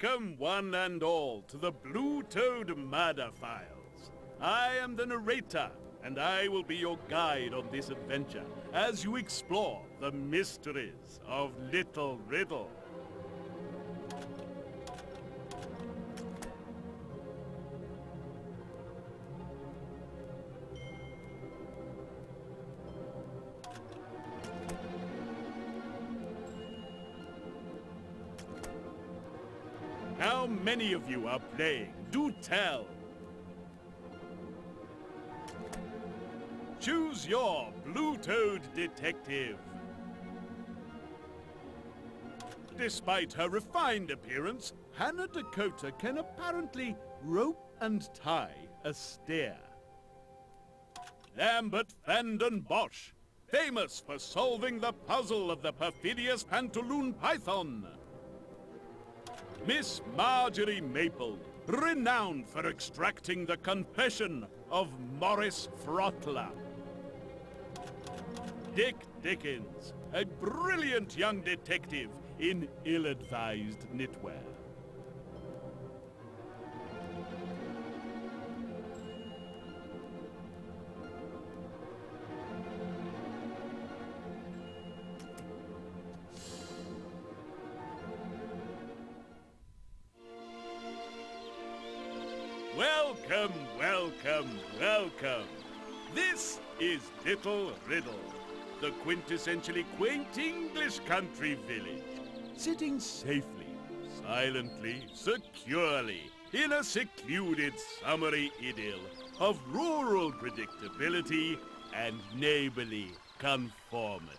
Welcome, one and all, to the Blue Toad Murder Files. I am the narrator, and I will be your guide on this adventure as you explore the mysteries of Little Riddle. How many of you are playing? Do tell! Choose your Blue Toad detective. Despite her refined appearance, Hannah Dakota can apparently rope and tie a steer. Lambert Fandon Bosch, famous for solving the puzzle of the perfidious pantaloon python. Miss Marjorie Maple, renowned for extracting the confession of Morris Frottler. Dick Dickens, a brilliant young detective in ill-advised knitwear. Welcome, welcome, welcome. This is Little Riddle, the quintessentially quaint English country village, sitting safely, silently, securely, in a secluded summery idyll of rural predictability and neighborly conformity.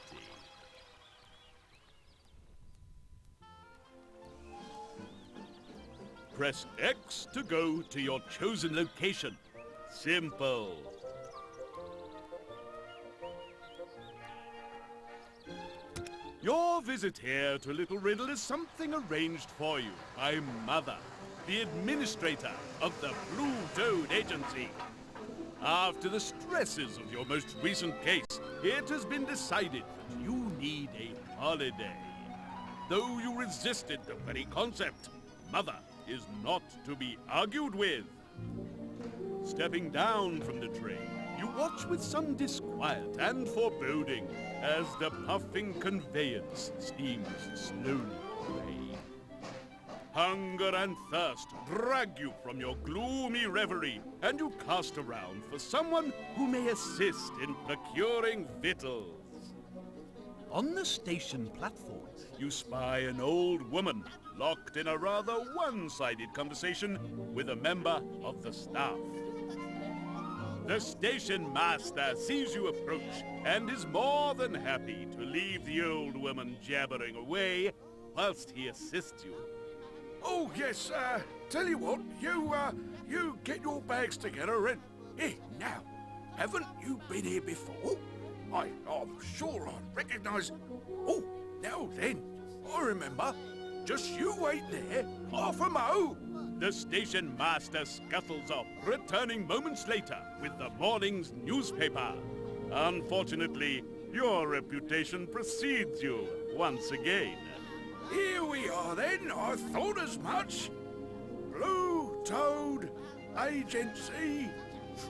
Press X to go to your chosen location. Simple. Your visit here to Little Riddle is something arranged for you by Mother, the administrator of the Blue Toad Agency. After the stresses of your most recent case, it has been decided that you need a holiday. Though you resisted the very concept, Mother is not to be argued with. Stepping down from the train, you watch with some disquiet and foreboding as the puffing conveyance steams slowly away. Hunger and thirst drag you from your gloomy reverie, and you cast around for someone who may assist in procuring victuals. On the station platform, you spy an old woman locked in a rather one-sided conversation with a member of the staff. The station master sees you approach and is more than happy to leave the old woman jabbering away whilst he assists you. Oh, yes, tell you what, you get your bags together and... Hey, now, haven't you been here before? I'm sure I recognise... Oh, now then, I remember. Just you wait there, half a mo. The station master scuttles off, returning moments later with the morning's newspaper. Unfortunately, your reputation precedes you once again. Here we are then, I thought as much. Blue Toad Agency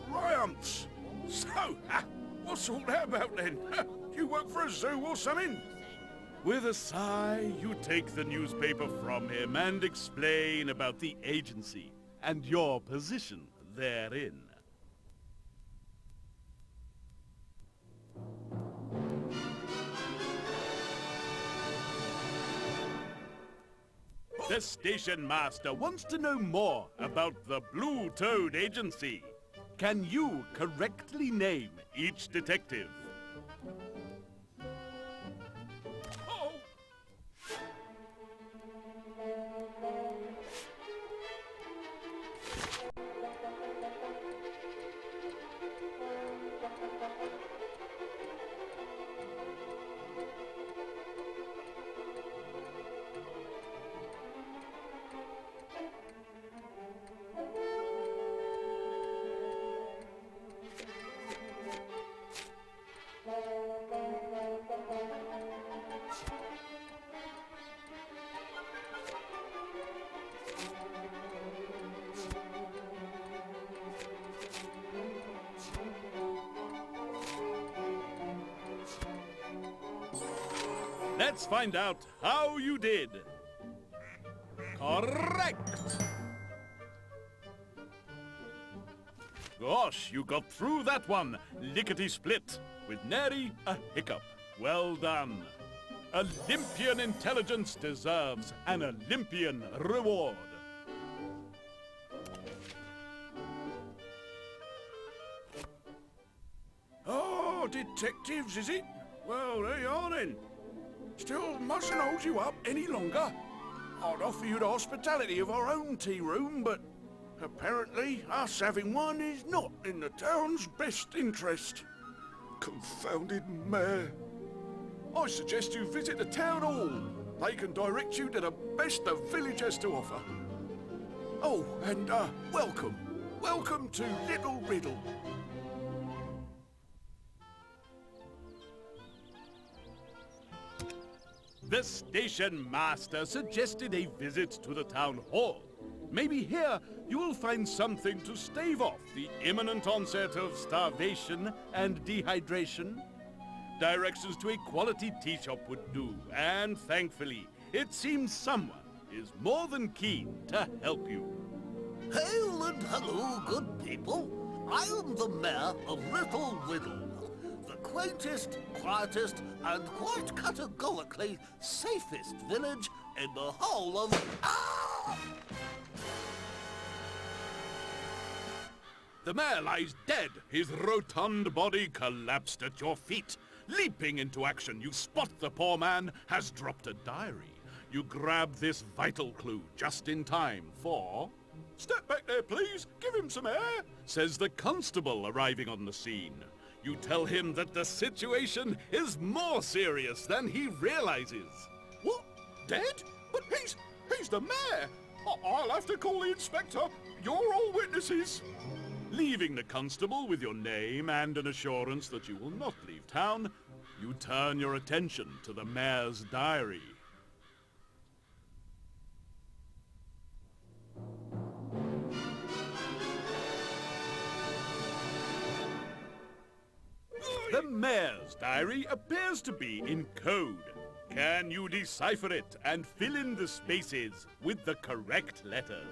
triumphs. So, what's all that about then? You work for a zoo or something? With a sigh, you take the newspaper from him and explain about the agency and your position therein. The station master wants to know more about the Blue Toad Agency. Can you correctly name each detective? Let's find out how you did. Correct! Gosh, you got through that one, lickety-split, with nary a hiccup. Well done. Olympian intelligence deserves an Olympian reward. Oh, detectives, is it? Well, there you are then. Still mustn't hold you up any longer. I'd offer you the hospitality of our own tea room, but apparently us having one is not in the town's best interest. Confounded mayor. I suggest you visit the town hall. They can direct you to the best the village has to offer. Oh, and welcome. Welcome to Little Riddle. The station master suggested a visit to the town hall. Maybe here you will find something to stave off the imminent onset of starvation and dehydration. Directions to a quality tea shop would do, and thankfully, it seems someone is more than keen to help you. Hail and hello, good people. I am the mayor of Little Riddle, the quaintest, quietest, and quite categorically safest village in the whole of... Ah! The mayor lies dead, his rotund body collapsed at your feet. Leaping into action, you spot the poor man has dropped a diary. You grab this vital clue just in time for... "Step back there, please. Give him some air," says the constable arriving on the scene. You tell him that the situation is more serious than he realizes. What? Dead? But he's the mayor. I'll have to call the inspector. You're all witnesses. Leaving the constable with your name and an assurance that you will not leave town, you turn your attention to the mayor's diary. The mayor's diary appears to be in code. Can you decipher it and fill in the spaces with the correct letters?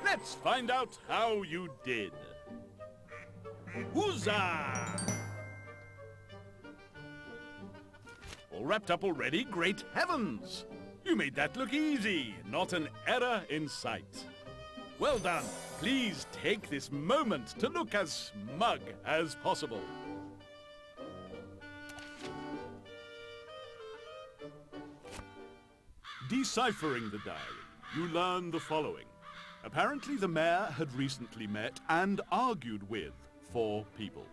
Let's find out how you did. Huzzah! All wrapped up already? Great heavens! You made that look easy. Not an error in sight. Well done. Please take this moment to look as smug as possible. Deciphering the diary, you learn the following. Apparently the mayor had recently met and argued with 4 people.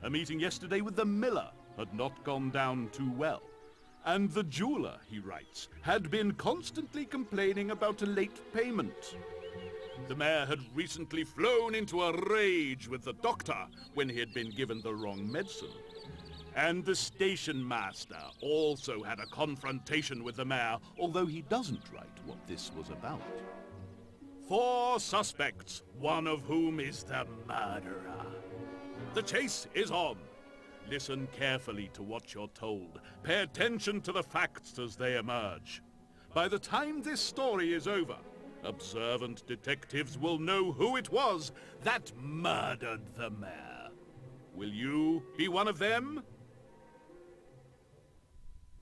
A meeting yesterday with the miller had not gone down too well. And the jeweler, he writes, had been constantly complaining about a late payment. The mayor had recently flown into a rage with the doctor when he had been given the wrong medicine. And the station master also had a confrontation with the mayor, although he doesn't write what this was about. 4 suspects, one of whom is the murderer. The chase is on. Listen carefully to what you're told. Pay attention to the facts as they emerge. By the time this story is over, Observant detectives will know who it was that murdered the mayor. Will you be one of them?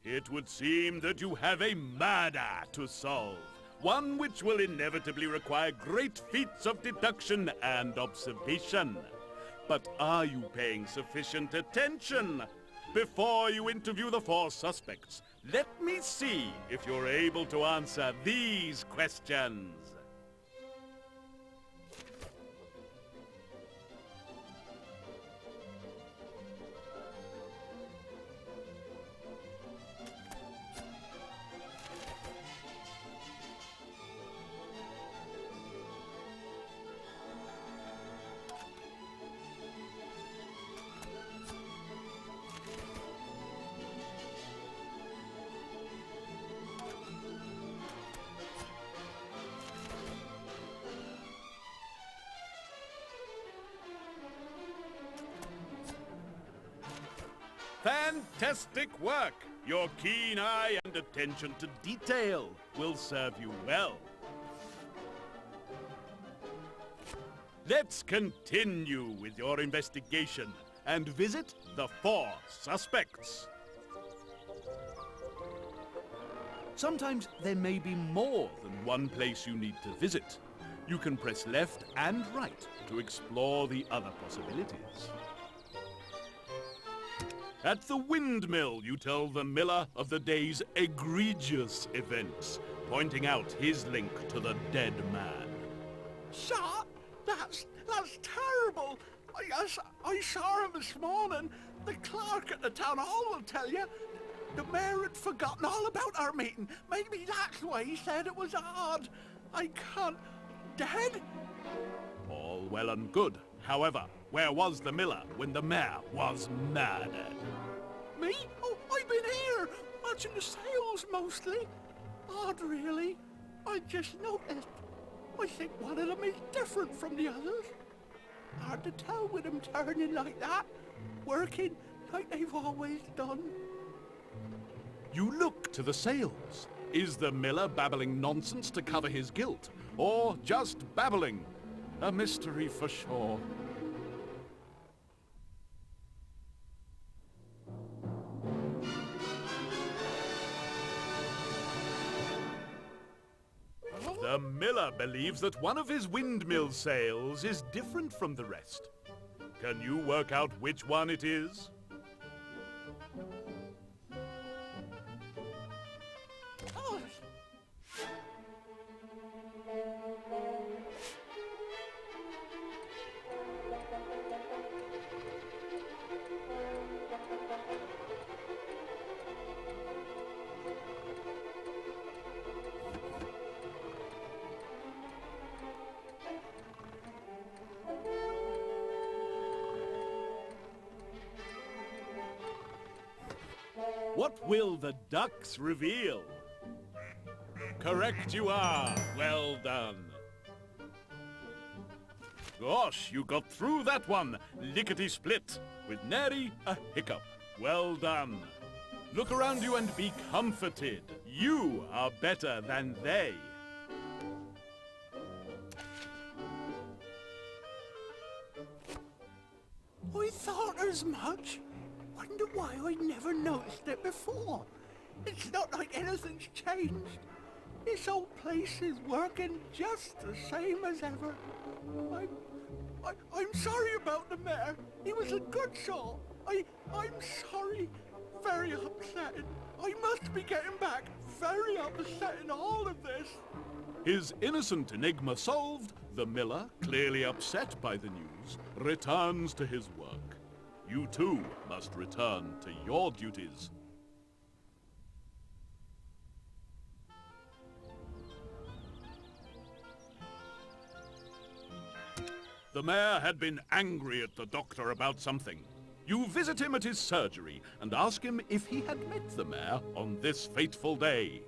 It would seem that you have a murder to solve. One which will inevitably require great feats of deduction and observation. But are you paying sufficient attention? Before you interview the 4 suspects, let me see if you're able to answer these questions. Fantastic work! Your keen eye and attention to detail will serve you well. Let's continue with your investigation and visit the 4 suspects. Sometimes there may be more than one place you need to visit. You can press left and right to explore the other possibilities. At the windmill, you tell the miller of the day's egregious events, pointing out his link to the dead man. Sir, that's terrible. I saw him this morning. The clerk at the town hall will tell you. The mayor had forgotten all about our meeting. Maybe that's why he said it was odd. I can't... Dead? All well and good. However, where was the miller when the mayor was murdered? Me? Oh, I've been here, watching the sales mostly. Odd, really. I just noticed. I think one of them is different from the others. Hard to tell with them turning like that, working like they've always done. You look to the sales. Is the miller babbling nonsense to cover his guilt, or just babbling? A mystery for sure. The miller believes that one of his windmill sales is different from the rest. Can you work out which one it is? Oh. What will the ducks reveal? Correct you are. Well done. Gosh, you got through that one, lickety-split, with nary a hiccup. Well done. Look around you and be comforted. You are better than they. I thought as much. Wonder why I never noticed it before. It's not like anything's changed. This old place is working just the same as ever. I'm sorry about the mayor. He was a good soul. I'm sorry. Very upsetting. I must be getting back. Very upsetting, all of this. His innocent enigma solved, the miller, clearly upset by the news, returns to his work. You too must return to your duties. The mayor had been angry at the doctor about something. You visit him at his surgery and ask him if he had met the mayor on this fateful day.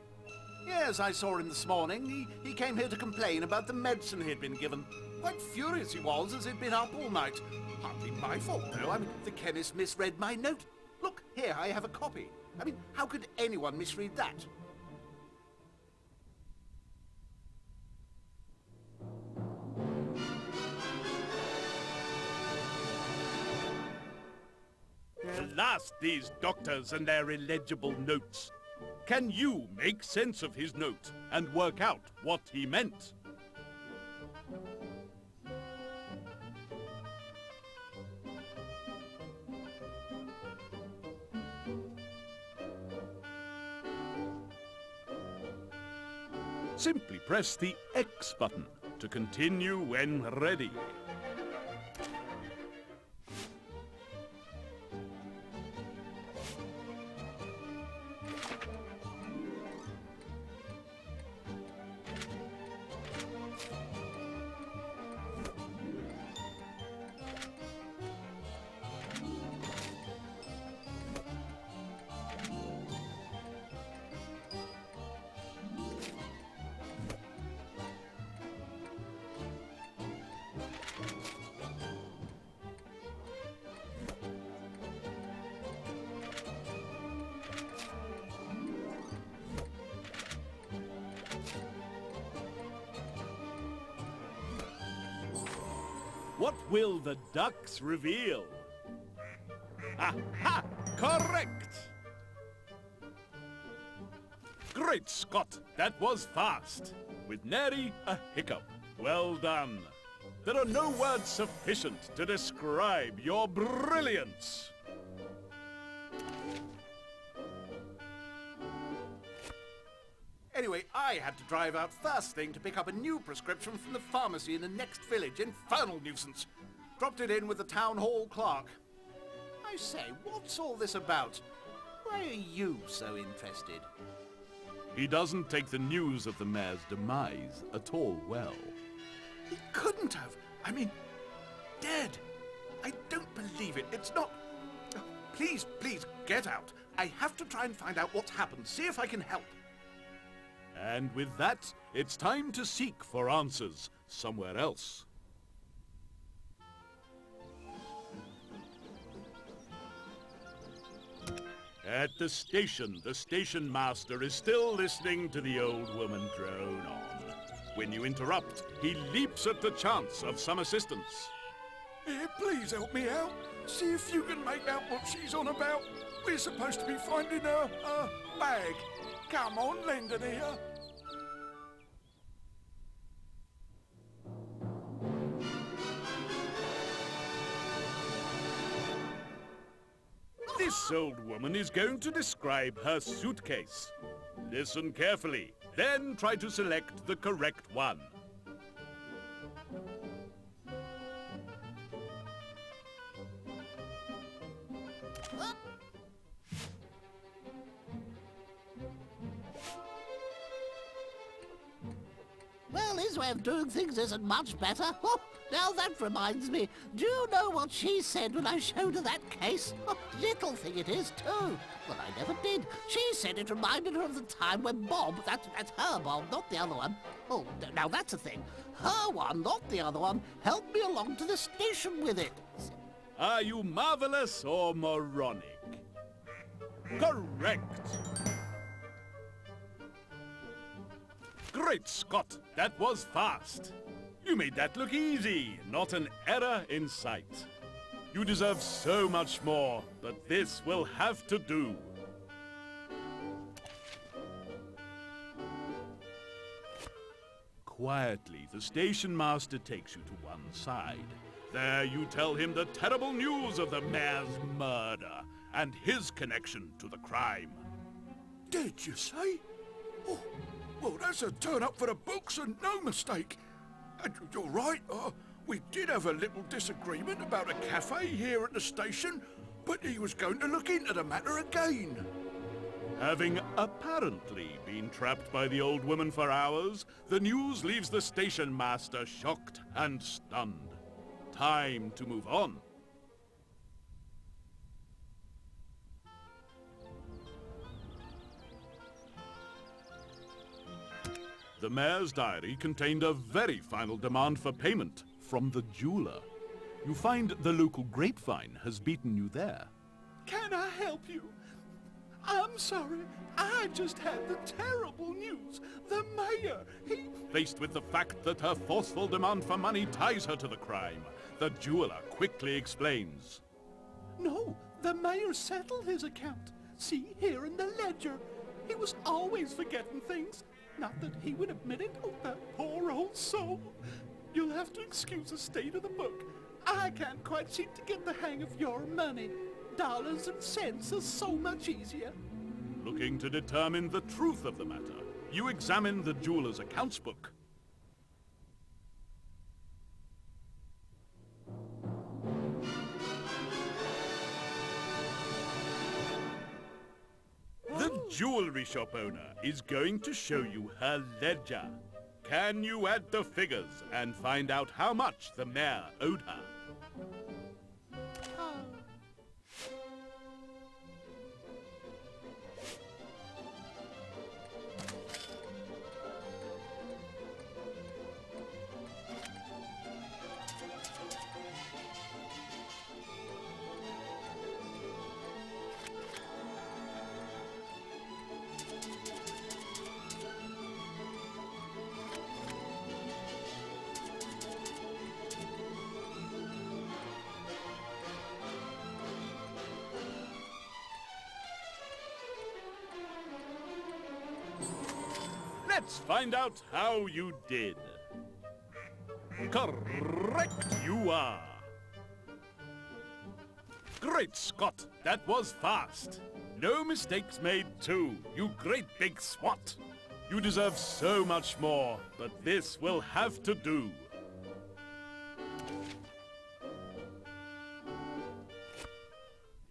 Yes, I saw him this morning. He came here to complain about the medicine he'd been given. Quite furious he was, as he'd been up all night. Hardly my fault, though. I mean, the chemist misread my note. Look, here, I have a copy. I mean, how could anyone misread that? blast these doctors and their illegible notes. Can you make sense of his note and work out what he meant? Simply press the X button to continue when ready. What will the ducks reveal? Aha! Correct! Great Scott, that was fast. With nary a hiccup. Well done. There are no words sufficient to describe your brilliance. Anyway, I had to drive out first thing to pick up a new prescription from the pharmacy in the next village. Infernal nuisance. Dropped it in with the town hall clerk. I say, what's all this about? Why are you so interested? He doesn't take the news of the mayor's demise at all well. He couldn't have. I mean, dead. I don't believe it. It's not... Oh, please, please, get out. I have to try and find out what's happened. See if I can help. And with that, it's time to seek for answers somewhere else. At the station master is still listening to the old woman drone on. When you interrupt, he leaps at the chance of some assistance. Here, please help me out. See if you can make out what she's on about. We're supposed to be finding her bag. Come on, lend an ear. This old woman is going to describe her suitcase. Listen carefully, then try to select the correct one. Well, his way of doing things isn't much better. Oh, now that reminds me. Do you know what she said when I showed her that case? Oh, little thing it is, too. Well, I never did. She said it reminded her of the time when Bob, that's her Bob, not the other one. Oh, now that's a thing. Her one, not the other one, helped me along to the station with it. Are you marvelous or moronic? Correct! Great Scott, that was fast. You made that look easy, not an error in sight. You deserve so much more, but this will have to do. Quietly, the station master takes you to one side. There you tell him the terrible news of the mayor's murder and his connection to the crime. Did you say? Oh, well, that's a turn up for the books and no mistake. And you're right, we did have a little disagreement about a cafe here at the station, but he was going to look into the matter again. Having apparently been trapped by the old woman for hours, the news leaves the station master shocked and stunned. Time to move on. The mayor's diary contained a very final demand for payment from the jeweler. You find the local grapevine has beaten you there. Can I help you? I'm sorry. I just had the terrible news. The mayor, he... Faced with the fact that her forceful demand for money ties her to the crime, the jeweler quickly explains. No, The mayor settled his account. See, here in the ledger. He was always forgetting things. Not that he would admit it. Oh, that poor old soul. You'll have to excuse the state of the book. I can't quite seem to get the hang of your money. Dollars and cents are so much easier. Looking to determine the truth of the matter, you examine the jeweler's accounts book. The jewelry shop owner is going to show you her ledger. Can you add the figures and find out how much the mayor owed her? Let's find out how you did. Correct you are. Great Scott, that was fast. No mistakes made too, you great big swat. You deserve so much more, but this will have to do.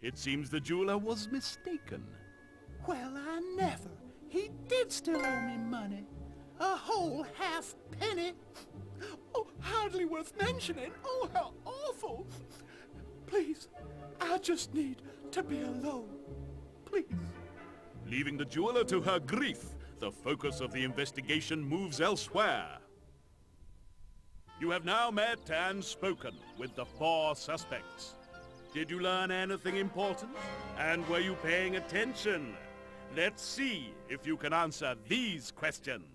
It seems the jeweler was mistaken. Well, I never. He did still owe me money. A whole half penny. Oh, hardly worth mentioning. Oh, how awful. Please, I just need to be alone. Please. Leaving the jeweler to her grief, the focus of the investigation moves elsewhere. You have now met and spoken with the 4 suspects. Did you learn anything important? And were you paying attention? Let's see if you can answer these questions.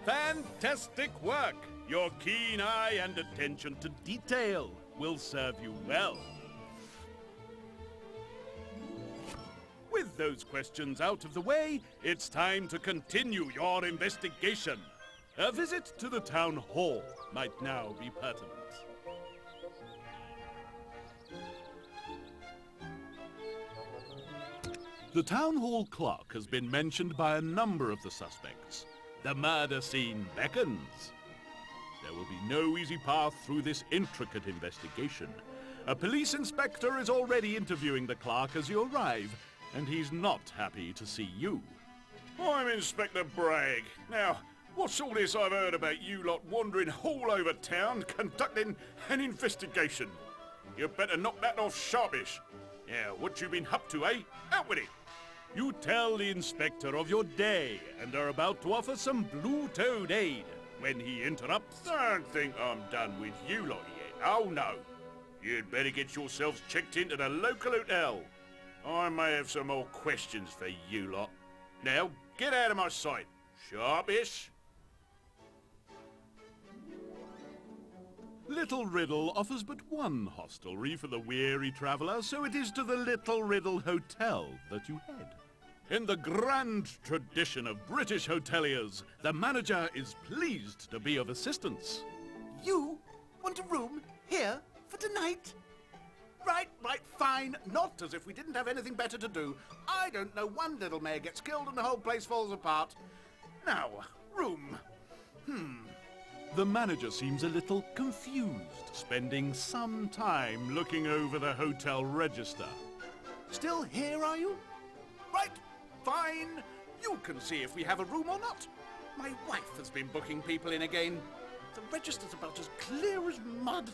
Fantastic work! Your keen eye and attention to detail will serve you well. With those questions out of the way, it's time to continue your investigation. A visit to the town hall might now be pertinent. The town hall clerk has been mentioned by a number of the suspects. The murder scene beckons. There will be no easy path through this intricate investigation. A police inspector is already interviewing the clerk as you arrive, and he's not happy to see you. I'm Inspector Bragg. Now, what's all this I've heard about you lot wandering all over town conducting an investigation? You better knock that off sharpish. Now, what you been up to, eh? Out with it! You tell the inspector of your day and are about to offer some blue-toed aid when he interrupts. Don't think I'm done with you lot yet. Oh no. You'd better get yourselves checked into the local hotel. I may have some more questions for you lot. Now, get out of my sight. Sharpish. Little Riddle offers but one hostelry for the weary traveller, so it is to the Little Riddle Hotel that you head. In the grand tradition of British hoteliers, the manager is pleased to be of assistance. You want a room here for tonight? Right, fine. Not as if we didn't have anything better to do. I don't know one little mayor gets killed and the whole place falls apart. Now, room. The manager seems a little confused, spending some time looking over the hotel register. Still here, are you? Right, fine. You can see if we have a room or not. My wife has been booking people in again. The register's about as clear as mud.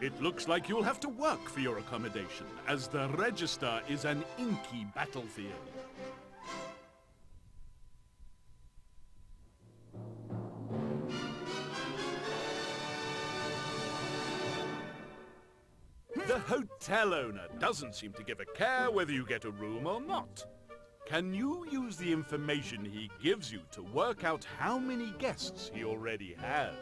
It looks like you'll have to work for your accommodation, as the register is an inky battlefield. The hotel owner doesn't seem to give a care whether you get a room or not. Can you use the information he gives you to work out how many guests he already has?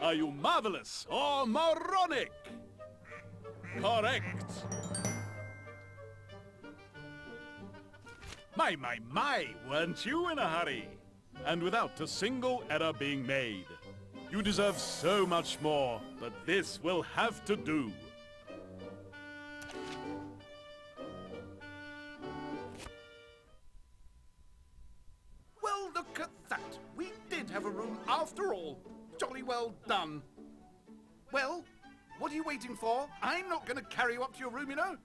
Are you marvelous or moronic? Correct. My, weren't you in a hurry? And without a single error being made. You deserve so much more, but this will have to do. Well, look at that. We did have a room after all. Jolly well done. Well, what are you waiting for? I'm not going to carry you up to your room, you know.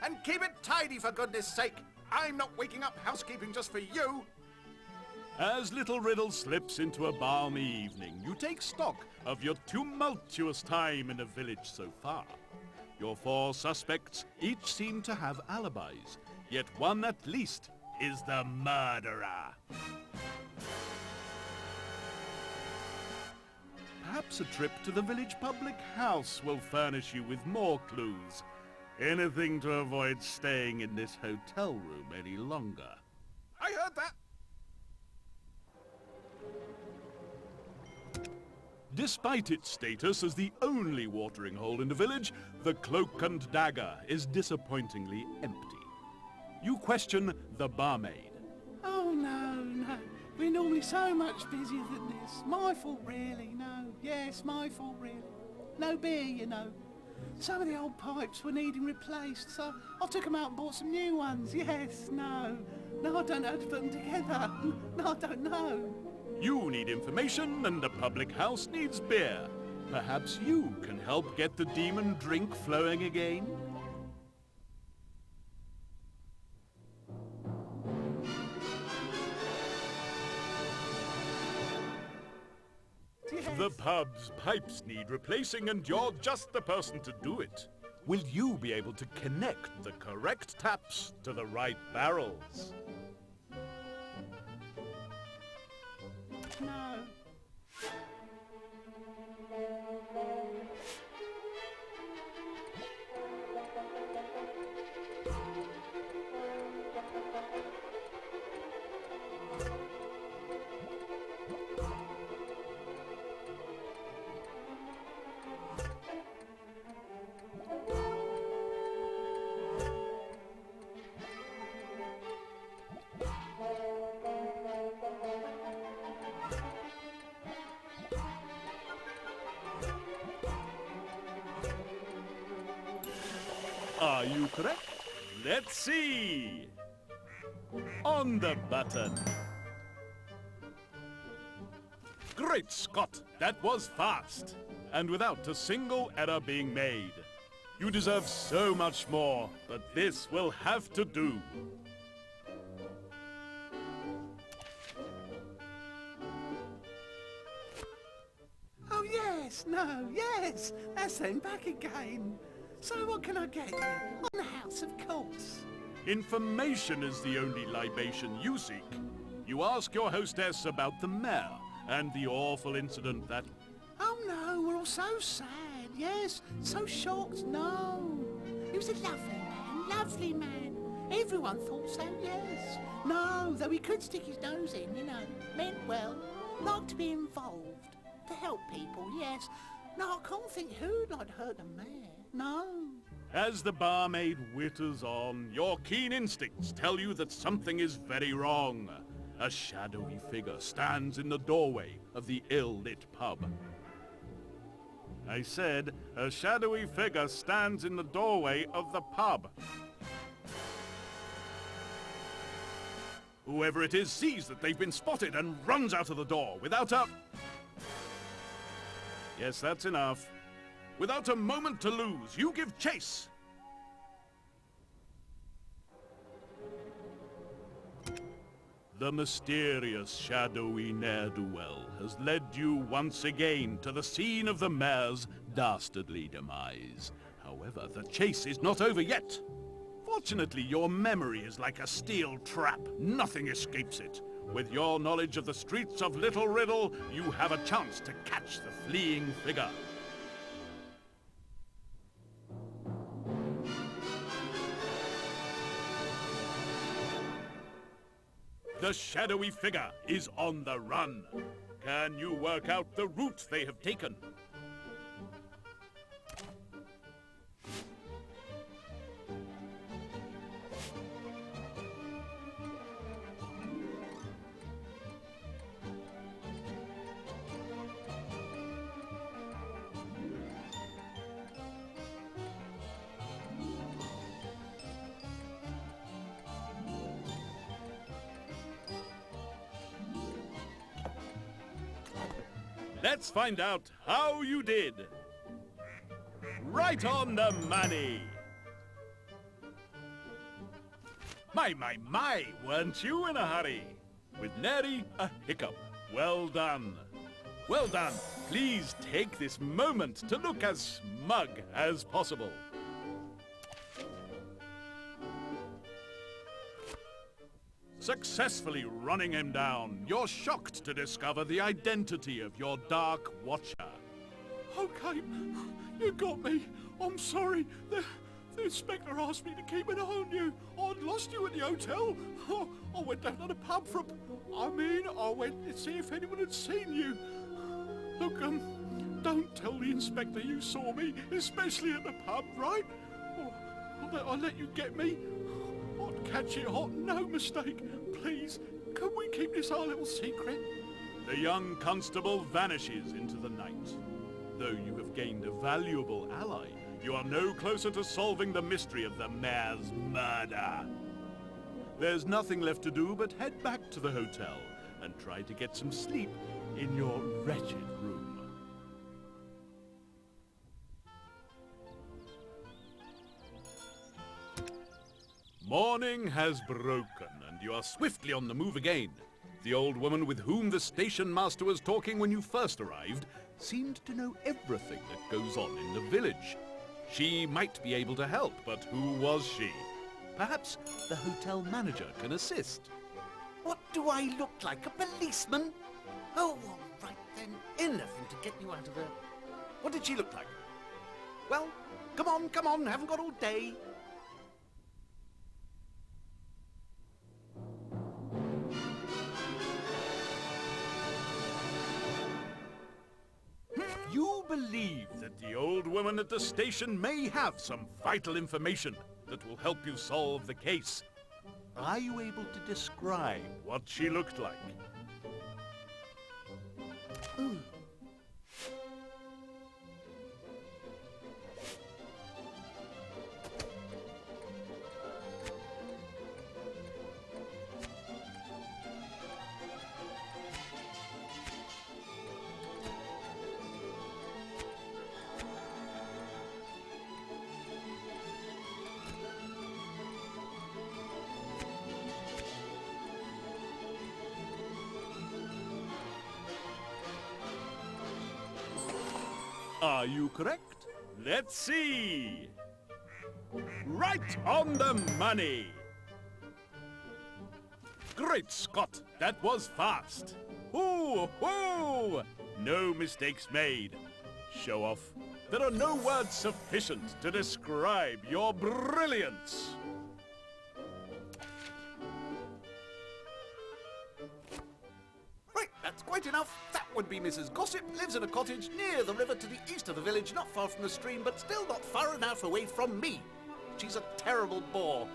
And keep it tidy, for goodness sake. I'm not waking up housekeeping just for you. As little Riddle slips into a balmy evening, you take stock of your tumultuous time in the village so far. Your 4 suspects each seem to have alibis, yet one at least is the murderer. Perhaps a trip to the village public house will furnish you with more clues. Anything to avoid staying in this hotel room any longer. I heard that. Despite its status as the only watering hole in the village, the Cloak and Dagger is disappointingly empty. You question the barmaid. Oh, no. We're normally so much busier than this. My fault, really, no. Yes, my fault, really. No beer, you know. Some of the old pipes were needing replaced, so I took them out and bought some new ones. Yes, no. No, I don't know how to put them together. No, I don't know. You need information and the public house needs beer. Perhaps you can help get the demon drink flowing again? Yes. The pub's pipes need replacing and you're just the person to do it. Will you be able to connect the correct taps to the right barrels? No. Are you correct? Let's see. On the button. Great Scott, that was fast. And without a single error being made. You deserve so much more, but this will have to do. Oh, yes, no, yes. That's them back again. So what can I get you? On the house, of course. Information is the only libation you seek. You ask your hostess about the mayor and the awful incident that... Oh, no, we're all so sad. Yes, so shocked. No. He was a lovely man. Everyone thought so, yes. No, though he could stick his nose in, you know. Meant well. Like to be involved. To help people, yes. No, I can't think who'd like to hurt the mayor. No. As the barmaid witters on, your keen instincts tell you that something is very wrong. A shadowy figure stands in the doorway of the ill-lit pub. I said, a shadowy figure stands in the doorway of the pub. Whoever it is sees that they've been spotted and runs out of the door without a... Yes, that's enough. Without a moment to lose, you give chase. The mysterious, shadowy ne'er-do-well has led you once again to the scene of the mayor's dastardly demise. However, the chase is not over yet. Fortunately, your memory is like a steel trap. Nothing escapes it. With your knowledge of the streets of Little Riddle, you have a chance to catch the fleeing figure. The shadowy figure is on the run. Can you work out the route they have taken? Let's find out how you did. Right on the money. My, weren't you in a hurry? With nary a hiccup. Well done. Well done. Please take this moment to look as smug as possible. Successfully running him down, you're shocked to discover the identity of your Dark Watcher. Okay, you got me. I'm sorry. The inspector asked me to keep an eye on you. I'd lost you at the hotel. I went down to the pub for I went to see if anyone had seen you. Look, don't tell the inspector you saw me, especially at the pub, right? I'll let you get me. I'd catch it hot, no mistake. Please, can we keep this our little secret? The young constable vanishes into the night. Though you have gained a valuable ally, you are no closer to solving the mystery of the mayor's murder. There's nothing left to do but head back to the hotel and try to get some sleep in your wretched room. Morning has broken, and you are swiftly on the move again. The old woman with whom the station master was talking when you first arrived seemed to know everything that goes on in the village. She might be able to help, but who was she? Perhaps the hotel manager can assist. What do I look like, a policeman? Oh, all right then. Anything to get you out of there. What did she look like? Well, come on, haven't got all day. You believe that the old woman at the station may have some vital information that will help you solve the case. Are you able to describe what she looked like? Are you correct? Let's see. Right on the money. Great Scott, that was fast. Ooh, ooh. No mistakes made. Show off. There are no words sufficient to describe your brilliance. Right, that's quite enough. That would be Mrs. Gossip, lives in a cottage near the river to the east of the village, not far from the stream, but still not far enough away from me. She's a terrible bore.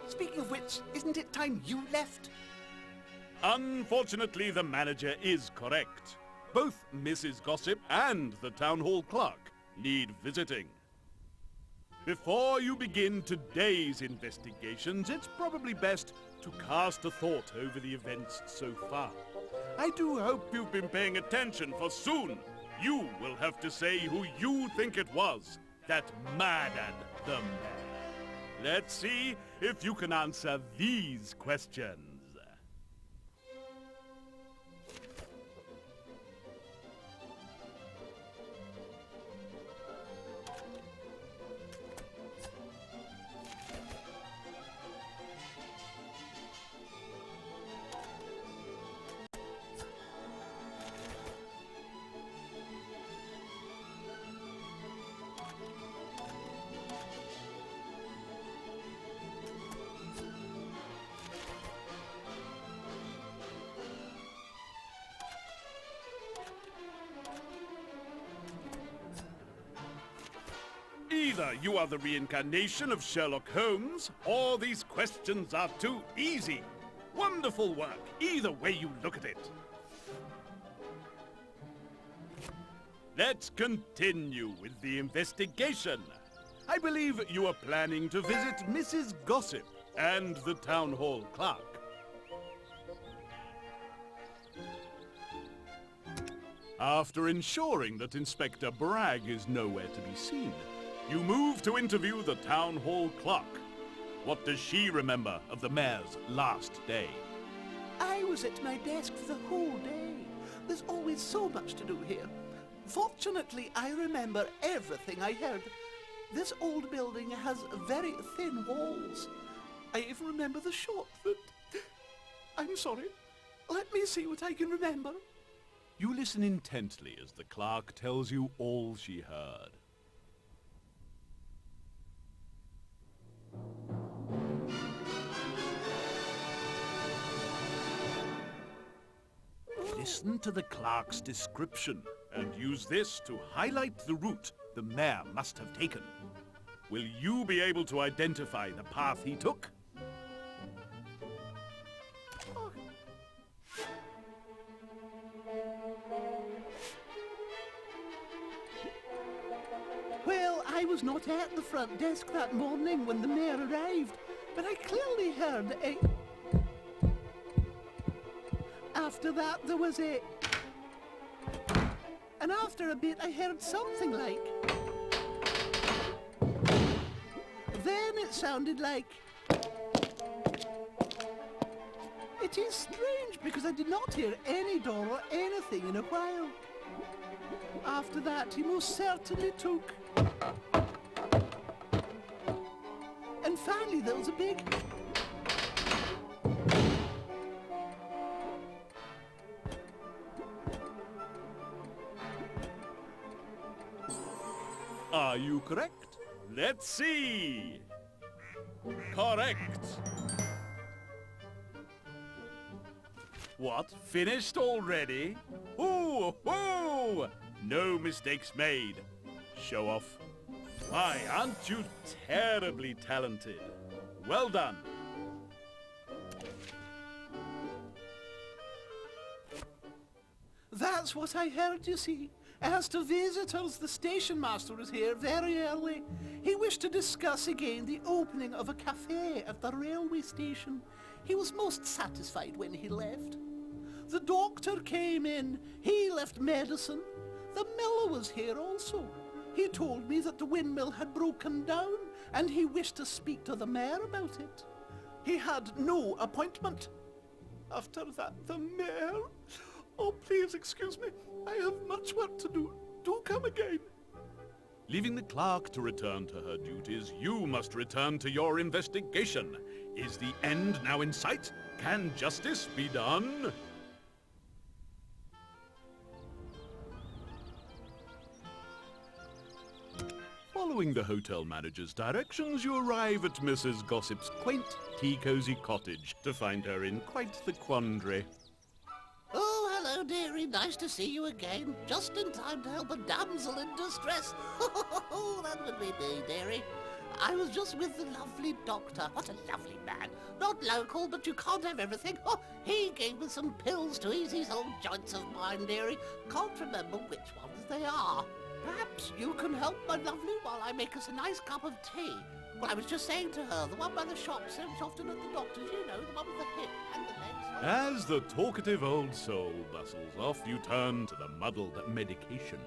Speaking of which, isn't it time you left? Unfortunately, the manager is correct. Both Mrs. Gossip and the town hall clerk need visiting. Before you begin today's investigations, it's probably best to cast a thought over the events so far. I do hope you've been paying attention, for soon you will have to say who you think it was that murdered the man. Let's see if you can answer these questions. Either you are the reincarnation of Sherlock Holmes, or these questions are too easy. Wonderful work, either way you look at it. Let's continue with the investigation. I believe you are planning to visit Mrs. Gossip and the town hall clerk. After ensuring that Inspector Bragg is nowhere to be seen, you move to interview the town hall clerk. What does she remember of the mayor's last day? I was at my desk for the whole day. There's always so much to do here. Fortunately, I remember everything I heard. This old building has very thin walls. I even remember the shot that... I'm sorry. Let me see what I can remember. You listen intently as the clerk tells you all she heard. Listen to the clerk's description and use this to highlight the route the mayor must have taken. Will you be able to identify the path he took? Well, I was not at the front desk that morning when the mayor arrived, but I clearly heard a... After that, there was a... And after a bit, I heard something like... Then it sounded like... It is strange, because I did not hear any door or anything in a while. After that, he most certainly took... And finally, there was a big... Are you correct? Let's see. Correct. What? Finished already? Ooh, ooh! No mistakes made. Show off. Why, aren't you terribly talented? Well done. That's what I heard, you see. As to visitors, the station master was here very early. He wished to discuss again the opening of a cafe at the railway station. He was most satisfied when he left. The doctor came in. He left medicine. The miller was here also. He told me that the windmill had broken down and he wished to speak to the mayor about it. He had no appointment. After that, the mayor... Oh, please excuse me. I have much work to do. Do come again. Leaving the clerk to return to her duties, you must return to your investigation. Is the end now in sight? Can justice be done? Following the hotel manager's directions, you arrive at Mrs. Gossip's quaint, tea-cozy cottage to find her in quite the quandary. Oh, hello, hello, dearie. Nice to see you again. Just in time to help a damsel in distress. That would be me, dearie. I was just with the lovely doctor. What a lovely man. Not local, but you can't have everything. Oh, he gave me some pills to ease these old joints of mine, dearie. Can't remember which ones they are. Perhaps you can help, my lovely, while I make us a nice cup of tea. Well, I was just saying to her, the one by the shop serves often at the doctor's, you know, the one with the hip and the legs. As the talkative old soul bustles off, you turn to the muddled medication.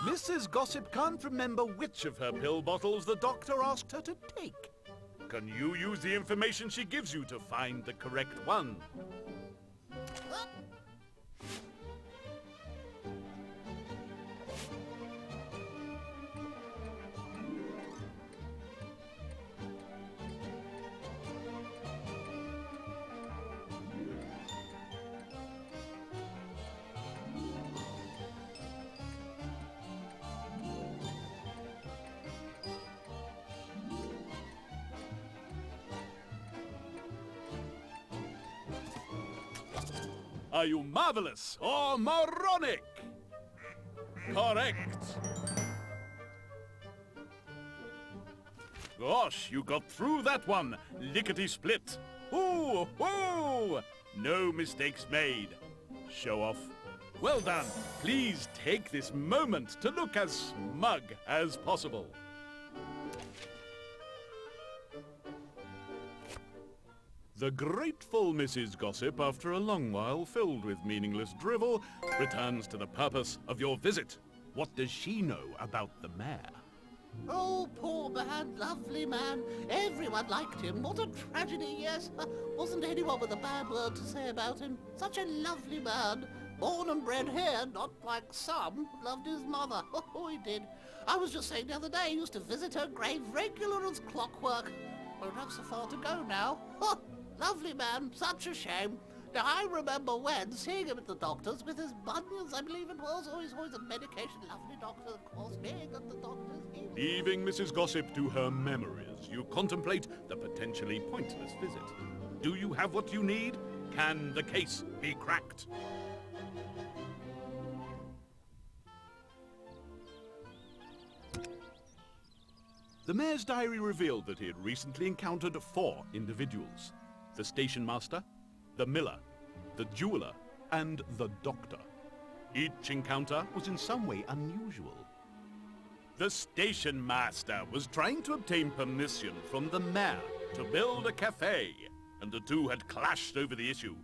Mrs. Gossip can't remember which of her pill bottles the doctor asked her to take. Can you use the information she gives you to find the correct one? Are you marvelous or moronic? Correct. Gosh, you got through that one, lickety-split. Ooh, ooh! No mistakes made. Show off. Well done. Please take this moment to look as smug as possible. The grateful Mrs. Gossip, after a long while filled with meaningless drivel, returns to the purpose of your visit. What does she know about the mayor? Oh, poor man, lovely man. Everyone liked him. What a tragedy, yes. Wasn't anyone with a bad word to say about him. Such a lovely man. Born and bred here, not like some. Loved his mother. Oh, he did. I was just saying the other day he used to visit her grave regular as clockwork. Won't have so far to go now. Oh, lovely man. Such a shame. Now, I remember when seeing him at the doctor's with his bunions, I believe it was. Always a medication. Lovely doctor, of course. Being at the doctor's. Leaving Mrs. Gossip to her memories, you contemplate the potentially pointless visit. Do you have what you need? Can the case be cracked? The mayor's diary revealed that he had recently encountered 4 individuals. The station master, the miller, the jeweler, and the doctor. Each encounter was in some way unusual. The station master was trying to obtain permission from the mayor to build a cafe, and the two had clashed over the issue.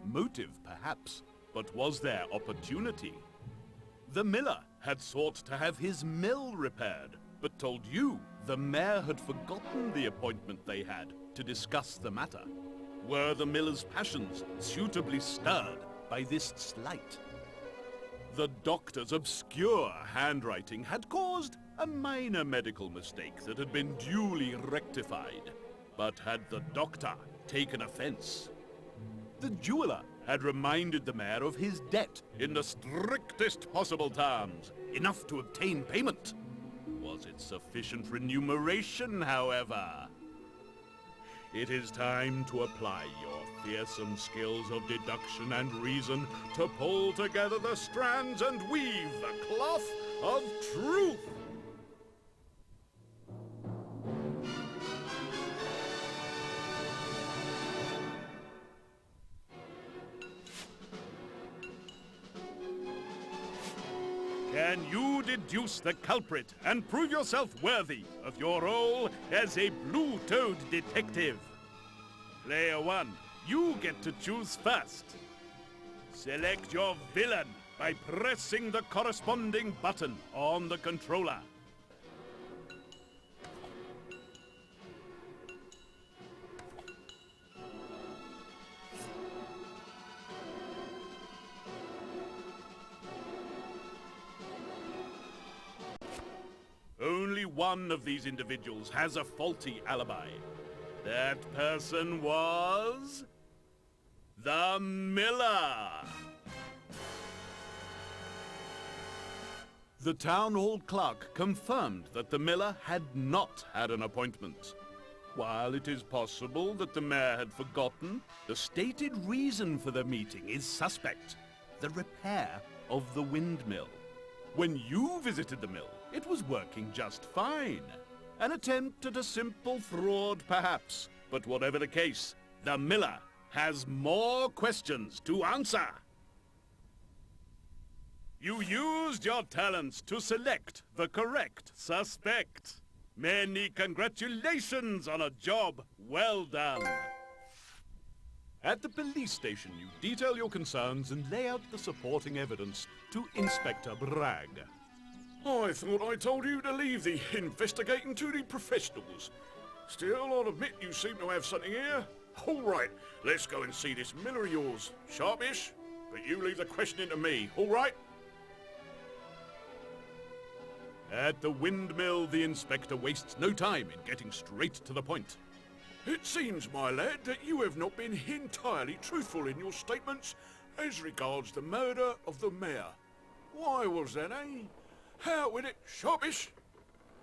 Motive, perhaps, but was there opportunity? The miller had sought to have his mill repaired, but told you the mayor had forgotten the appointment they had to discuss the matter. Were the miller's passions suitably stirred by this slight? The doctor's obscure handwriting had caused a minor medical mistake that had been duly rectified. But had the doctor taken offense? The jeweler had reminded the mayor of his debt in the strictest possible terms, enough to obtain payment. Was it sufficient remuneration, however? It is time to apply your fearsome skills of deduction and reason to pull together the strands and weave the cloth of truth. Can you deduce the culprit and prove yourself worthy of your role as a blue-toed detective? Player 1, you get to choose first. Select your villain by pressing the corresponding button on the controller. Only one of these individuals has a faulty alibi. That person was... the miller! The town hall clerk confirmed that the miller had not had an appointment. While it is possible that the mayor had forgotten, the stated reason for the meeting is suspect: the repair of the windmill. When you visited the mill, it was working just fine. An attempt at a simple fraud, perhaps. But whatever the case, the miller has more questions to answer. You used your talents to select the correct suspect. Many congratulations on a job well done. At the police station, you detail your concerns and lay out the supporting evidence to Inspector Bragg. I thought I told you to leave the investigating to the professionals. Still, I'll admit you seem to have something here. All right, let's go and see this miller of yours. Sharpish, but you leave the questioning to me, all right? At the windmill, the inspector wastes no time in getting straight to the point. It seems, my lad, that you have not been entirely truthful in your statements as regards the murder of the mayor. Why was that, eh? How with it, Sharpish?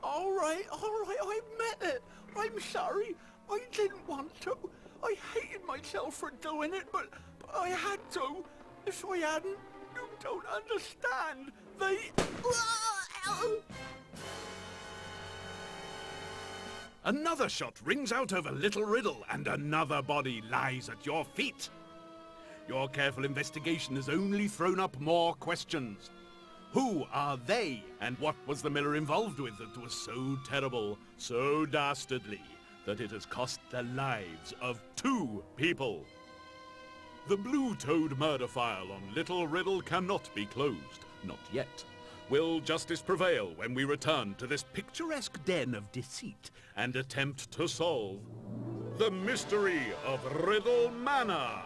All right, I admit it. I'm sorry. I didn't want to. I hated myself for doing it, but I had to. If I hadn't, you don't understand. Another shot rings out over Little Riddle, and another body lies at your feet. Your careful investigation has only thrown up more questions. Who are they, and what was the miller involved with that was so terrible, so dastardly, that it has cost the lives of 2 people? The Blue Toad murder file on Little Riddle cannot be closed, not yet. Will justice prevail when we return to this picturesque den of deceit and attempt to solve the mystery of Riddle Manor?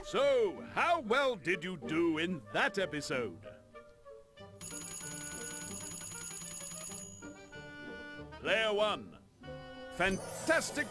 So, how well did you do in that episode? Player 1. Fantastic